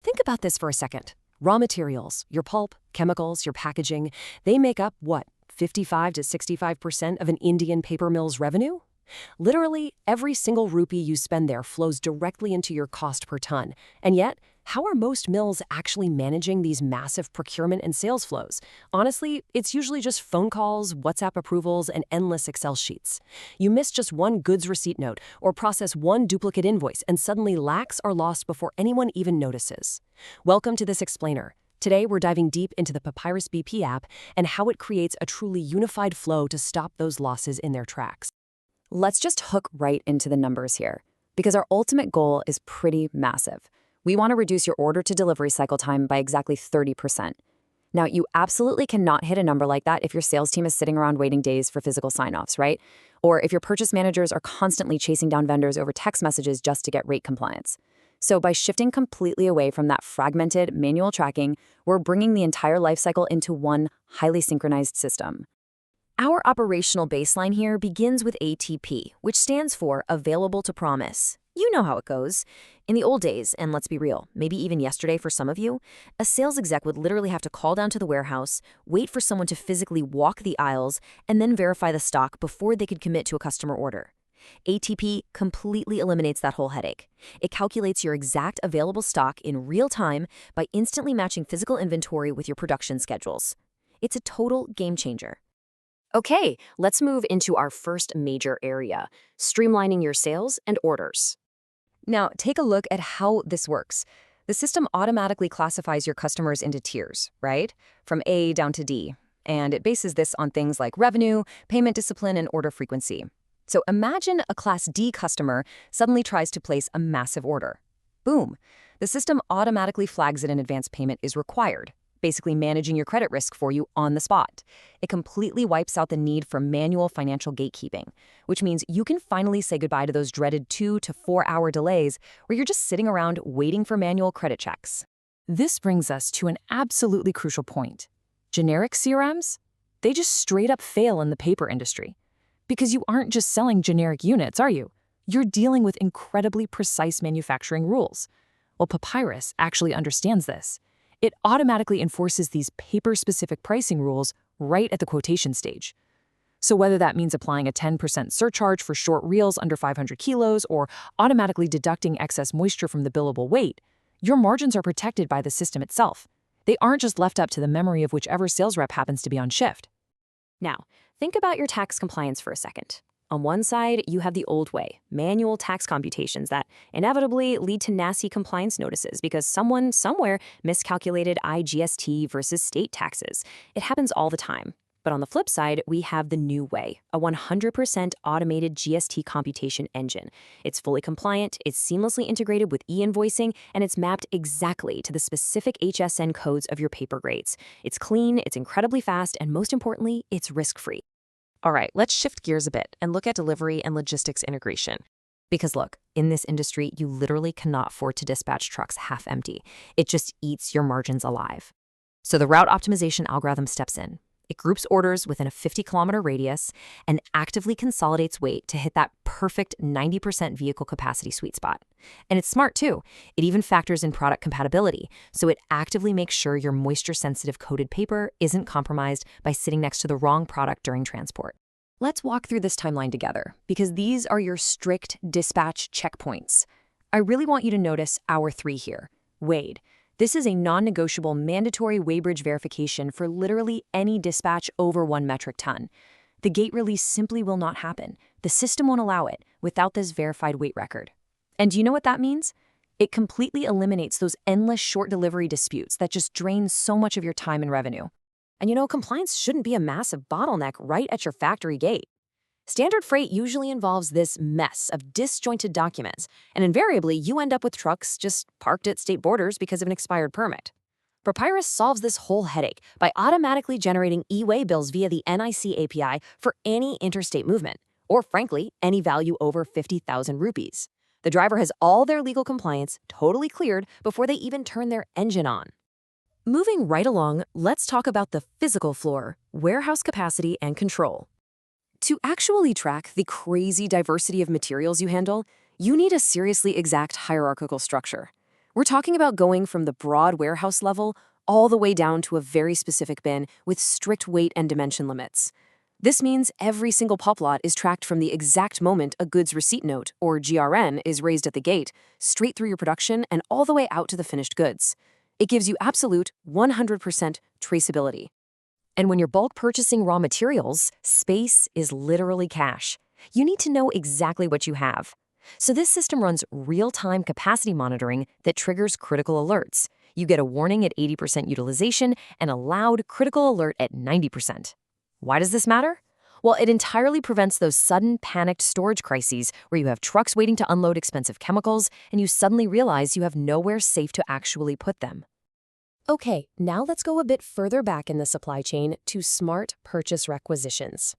Think about this for a second. Raw materials, your pulp, chemicals, your packaging, they make up, what, 55 to 65% of an Indian paper mill's revenue? Literally, every single rupee you spend there flows directly into your cost per ton. And yet, how are most mills actually managing these massive procurement and sales flows? Honestly, it's usually just phone calls, WhatsApp approvals, and endless Excel sheets. You miss just one goods receipt note or process one duplicate invoice, and suddenly lakhs are lost before anyone even notices. Welcome to this explainer. Today, we're diving deep into the Papyrus BPApp and how it creates a truly unified flow to stop those losses in their tracks. Let's just hook right into the numbers here, because our ultimate goal is pretty massive. We want to reduce your order to delivery cycle time by exactly 30%. Now, you absolutely cannot hit a number like that if your sales team is sitting around waiting days for physical sign-offs, right? Or if your purchase managers are constantly chasing down vendors over text messages just to get rate compliance. So by shifting completely away from that fragmented manual tracking, we're bringing the entire lifecycle into one highly synchronized system. Our operational baseline here begins with ATP, which stands for Available to Promise. You know how it goes. In the old days, and let's be real, maybe even yesterday for some of you, a sales exec would literally have to call down to the warehouse, wait for someone to physically walk the aisles, and then verify the stock before they could commit to a customer order. ATP completely eliminates that whole headache. It calculates your exact available stock in real time by instantly matching physical inventory with your production schedules. It's a total game changer. Okay, let's move into our first major area, streamlining your sales and orders. Now, take a look at how this works. The system automatically classifies your customers into tiers, right? From A down to D. And it bases this on things like revenue, payment discipline, and order frequency. So imagine a Class D customer suddenly tries to place a massive order. Boom. The system automatically flags that an advance payment is required, basically managing your credit risk for you on the spot. It completely wipes out the need for manual financial gatekeeping, which means you can finally say goodbye to those dreaded 2 to 4 hour delays where you're just sitting around waiting for manual credit checks. This brings us to an absolutely crucial point. Generic CRMs? They just straight up fail in the paper industry. Because you aren't just selling generic units, are you? You're dealing with incredibly precise manufacturing rules. Well, Papyrus actually understands this. It automatically enforces these paper-specific pricing rules right at the quotation stage. So whether that means applying a 10% surcharge for short reels under 500 kilos or automatically deducting excess moisture from the billable weight, your margins are protected by the system itself. They aren't just left up to the memory of whichever sales rep happens to be on shift. Now, think about your tax compliance for a second. On one side, you have the old way, manual tax computations that inevitably lead to nasty compliance notices because someone somewhere miscalculated IGST versus state taxes. It happens all the time. But on the flip side, we have the new way, a 100% automated GST computation engine. It's fully compliant, it's seamlessly integrated with e-invoicing, and it's mapped exactly to the specific HSN codes of your paper grades. It's clean, it's incredibly fast, and most importantly, it's risk-free. All right, let's shift gears a bit and look at delivery and logistics integration. Because look, in this industry, you literally cannot afford to dispatch trucks half empty. It just eats your margins alive. So the route optimization algorithm steps in. It groups orders within a 50-kilometer radius and actively consolidates weight to hit that perfect 90% vehicle capacity sweet spot. And it's smart too. It even factors in product compatibility, so it actively makes sure your moisture-sensitive coated paper isn't compromised by sitting next to the wrong product during transport. Let's walk through this timeline together, because these are your strict dispatch checkpoints. I really want you to notice hour 3 here. Wade. This is a non-negotiable mandatory weighbridge verification for literally any dispatch over 1 metric ton. The gate release simply will not happen. The system won't allow it without this verified weight record. And do you know what that means? It completely eliminates those endless short delivery disputes that just drain so much of your time and revenue. And you know, compliance shouldn't be a massive bottleneck right at your factory gate. Standard freight usually involves this mess of disjointed documents, and invariably you end up with trucks just parked at state borders because of an expired permit. Papyrus solves this whole headache by automatically generating e-way bills via the NIC API for any interstate movement, or frankly, any value over 50,000 rupees. The driver has all their legal compliance totally cleared before they even turn their engine on. Moving right along, let's talk about the physical floor, warehouse capacity, and control. To actually track the crazy diversity of materials you handle, you need a seriously exact hierarchical structure. We're talking about going from the broad warehouse level all the way down to a very specific bin with strict weight and dimension limits. This means every single pop lot is tracked from the exact moment a goods receipt note, or GRN, is raised at the gate, straight through your production and all the way out to the finished goods. It gives you absolute 100% traceability. And when you're bulk purchasing raw materials, space is literally cash. You need to know exactly what you have. So this system runs real-time capacity monitoring that triggers critical alerts. You get a warning at 80% utilization and a loud critical alert at 90%. Why does this matter? Well, it entirely prevents those sudden, panicked storage crises where you have trucks waiting to unload expensive chemicals and you suddenly realize you have nowhere safe to actually put them. Okay, now let's go a bit further back in the supply chain to smart purchase requisitions.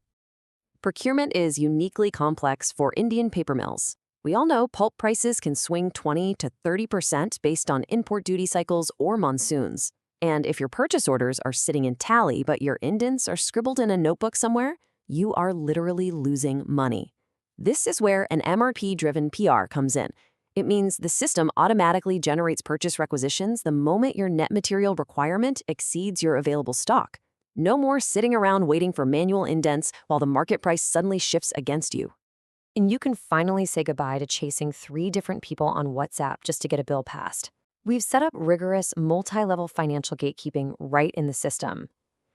Procurement is uniquely complex for Indian paper mills. We all know pulp prices can swing 20 to 30% based on import duty cycles or monsoons. And if your purchase orders are sitting in tally but your indents are scribbled in a notebook somewhere, you are literally losing money. This is where an MRP-driven PR comes in. It means the system automatically generates purchase requisitions the moment your net material requirement exceeds your available stock. No more sitting around waiting for manual indents while the market price suddenly shifts against you. And you can finally say goodbye to chasing 3 different people on WhatsApp just to get a bill passed. We've set up rigorous, multi-level financial gatekeeping right in the system.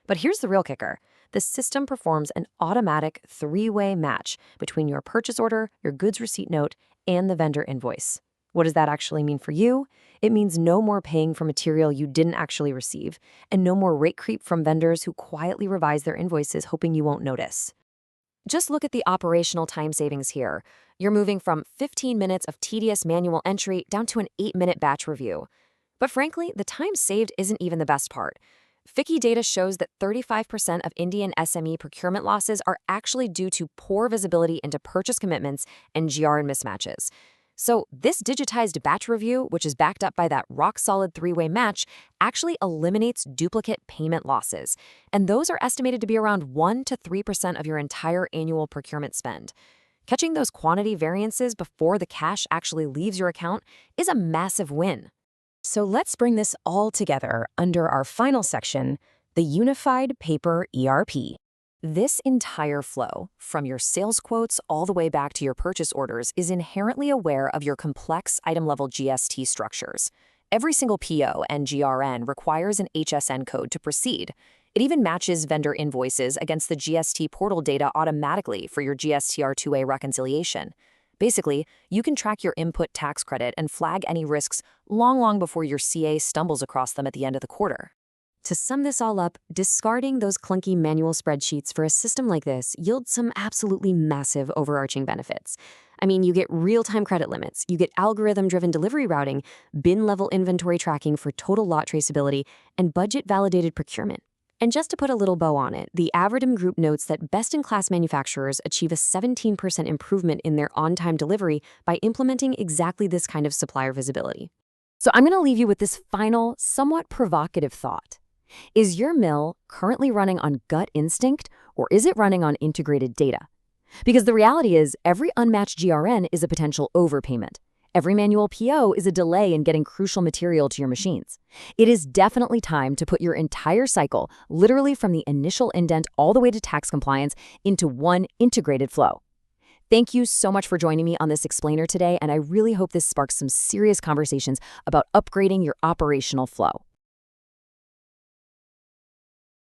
But here's the real kicker. The system performs an automatic 3-way match between your purchase order, your goods receipt note, and the vendor invoice. What does that actually mean for you? It means no more paying for material you didn't actually receive, and no more rate creep from vendors who quietly revise their invoices hoping you won't notice. Just look at the operational time savings here. You're moving from 15 minutes of tedious manual entry down to an 8-minute batch review. But frankly, the time saved isn't even the best part. FICCI data shows that 35% of Indian SME procurement losses are actually due to poor visibility into purchase commitments and GRN mismatches. So this digitized batch review, which is backed up by that rock-solid 3-way match, actually eliminates duplicate payment losses. And those are estimated to be around 1 to 3% of your entire annual procurement spend. Catching those quantity variances before the cash actually leaves your account is a massive win. So let's bring this all together under our final section, the Unified Paper ERP. This entire flow, from your sales quotes all the way back to your purchase orders, is inherently aware of your complex item-level GST structures. Every single PO and GRN requires an HSN code to proceed. It even matches vendor invoices against the GST portal data automatically for your GSTR 2A reconciliation. Basically, you can track your input tax credit and flag any risks long before your CA stumbles across them at the end of the quarter. To sum this all up, discarding those clunky manual spreadsheets for a system like this yields some absolutely massive overarching benefits. I mean, you get real-time credit limits, you get algorithm-driven delivery routing, bin-level inventory tracking for total lot traceability, and budget-validated procurement. And just to put a little bow on it, the Averdam Group notes that best-in-class manufacturers achieve a 17% improvement in their on-time delivery by implementing exactly this kind of supplier visibility. So I'm going to leave you with this final, somewhat provocative thought. Is your mill currently running on gut instinct, or is it running on integrated data? Because the reality is, every unmatched GRN is a potential overpayment. Every manual PO is a delay in getting crucial material to your machines. It is definitely time to put your entire cycle, literally from the initial indent all the way to tax compliance, into one integrated flow. Thank you so much for joining me on this explainer today, and I really hope this sparks some serious conversations about upgrading your operational flow.